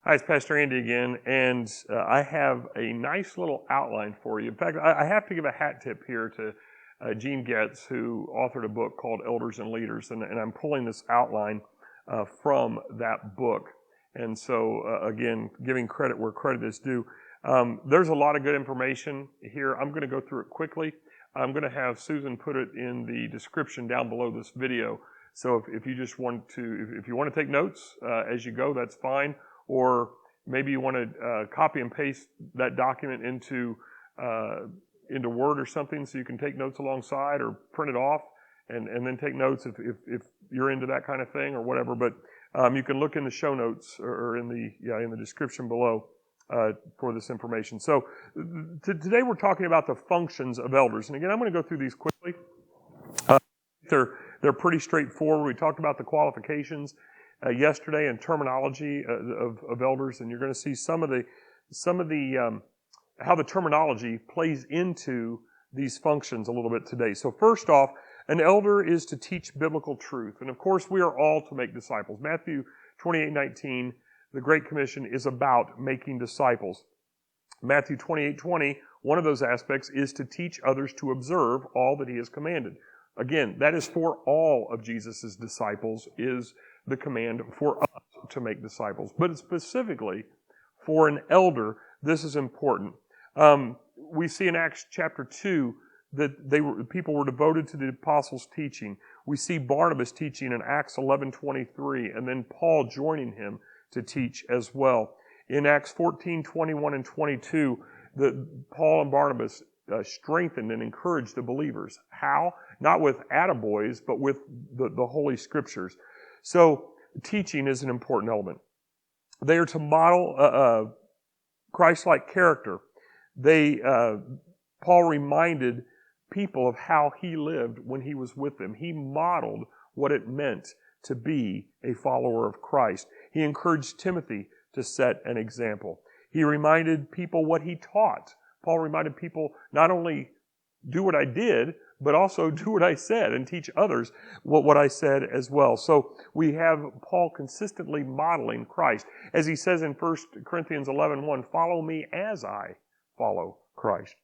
Hi, it's Pastor Andy again, and I have a nice little outline for you. In fact, I have to give a hat tip here to Gene Getz, who authored a book called Elders and Leaders, and I'm pulling this outline from that book. And so, again, giving credit where credit is due. There's a lot of good information here. I'm going to go through it quickly. I'm going to have Susan put it in the description down below this video. So if you just want to, if you want to take notes as you go, that's fine. Or maybe you want to copy and paste that document into Word or something so you can take notes alongside, or print it off and then take notes if you're into that kind of thing or whatever. But you can look in the show notes or in the description below for this information. So today we're talking about the functions of elders. And again, I'm going to go through these quickly. They're pretty straightforward. We talked about the qualifications yesterday and terminology of elders, and you're going to see some of the how the terminology plays into these functions a little bit today. So first off, an elder is to teach biblical truth, and of course we are all to make disciples. Matthew 28:19, the Great Commission, is about making disciples. Matthew 28:20, one of those aspects is to teach others to observe all that He has commanded. Again, that is for all of Jesus' disciples, is the command for us to make disciples. But specifically for an elder, this is important. We see in Acts chapter 2 that people were devoted to the apostles' teaching. We see Barnabas teaching in Acts 11:23, and then Paul joining him to teach as well. In Acts 14:21 and 22, Paul and Barnabas strengthened and encouraged the believers. How? Not with attaboys, but with the Holy Scriptures. So teaching is an important element. They are to model Christ-like character. Paul reminded people of how he lived when he was with them. He modeled what it meant to be a follower of Christ. He encouraged Timothy to set an example. He reminded people what he taught. Paul reminded people not only do what I did, but also do what I said and teach others what I said as well. So we have Paul consistently modeling Christ. As he says in 1 Corinthians 11:1, follow me as I follow Christ.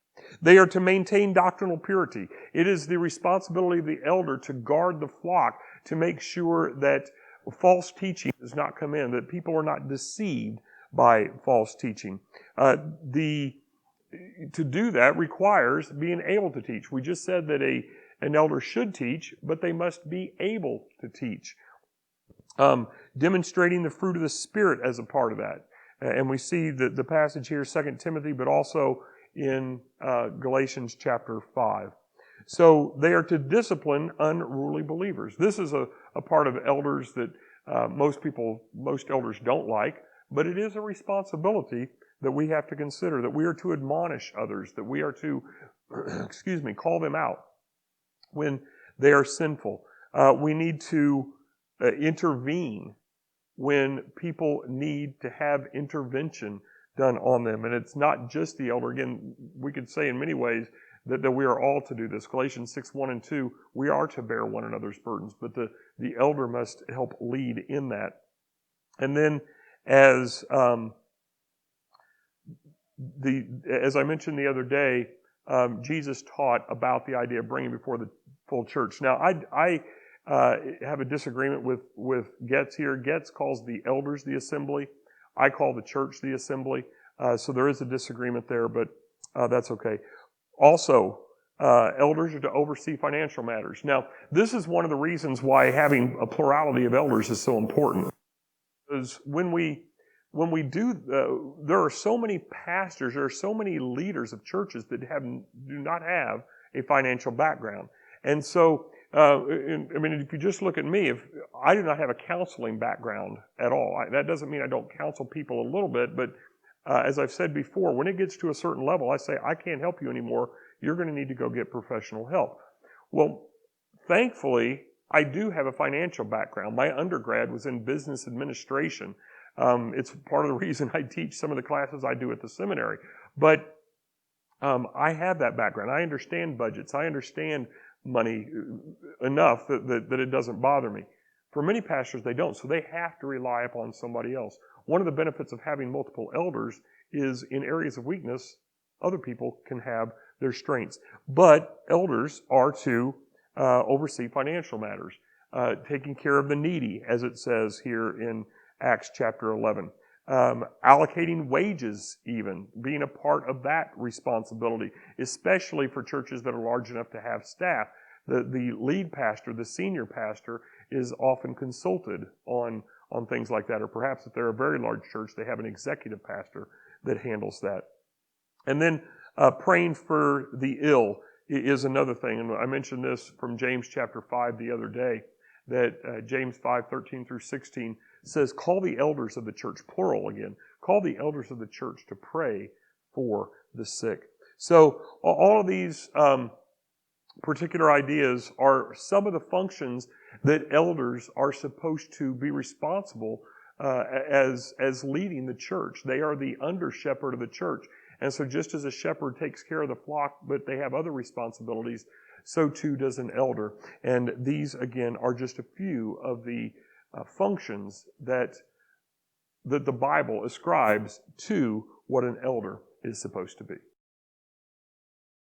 They are to maintain doctrinal purity. It is the responsibility of the elder to guard the flock, to make sure that false teaching does not come in, that people are not deceived by false teaching. To do that requires being able to teach. We just said that an elder should teach, but they must be able to teach. Demonstrating the fruit of the Spirit as a part of that. And we see the passage here, 2 Timothy, but also in Galatians chapter 5. So they are to discipline unruly believers. This is a part of elders that most elders don't like, but it is a responsibility that we have to consider, that we are to admonish others, that we are to, call them out when they are sinful. We need to intervene when people need to have intervention done on them. And it's not just the elder. Again, we could say in many ways that we are all to do this. Galatians 6:1 and 2, we are to bear one another's burdens, but the elder must help lead in that. And then as I mentioned the other day, Jesus taught about the idea of bringing before the full church. Now, I have a disagreement with Getz here. Getz calls the elders the assembly. I call the church the assembly. So there is a disagreement there, but that's okay. Also, elders are to oversee financial matters. Now, this is one of the reasons why having a plurality of elders is so important. Because when we do, there are so many pastors, there are so many leaders of churches that do not have a financial background. And so, if you just look at me, if I do not have a counseling background at all, that doesn't mean I don't counsel people a little bit, but as I've said before, when it gets to a certain level, I say, I can't help you anymore. You're going to need to go get professional help. Well, thankfully, I do have a financial background. My undergrad was in business administration. It's part of the reason I teach some of the classes I do at the seminary. But I have that background. I understand budgets. I understand money enough that it doesn't bother me. For many pastors, they don't, so they have to rely upon somebody else. One of the benefits of having multiple elders is in areas of weakness, other people can have their strengths. But elders are to oversee financial matters, taking care of the needy, as it says here in Acts chapter 11. Allocating wages even, being a part of that responsibility, especially for churches that are large enough to have staff. The lead pastor, the senior pastor, is often consulted on things like that, or perhaps if they're a very large church, they have an executive pastor that handles that. And then praying for the ill is another thing. And I mentioned this from James chapter 5 the other day, that James 5:13 through 16 says, call the elders of the church, plural again, call the elders of the church to pray for the sick. So all of these particular ideas are some of the functions that elders are supposed to be responsible as leading the church. They are the under shepherd of the church. And so just as a shepherd takes care of the flock, but they have other responsibilities, so too does an elder. And these, again, are just a few of the functions that the Bible ascribes to what an elder is supposed to be.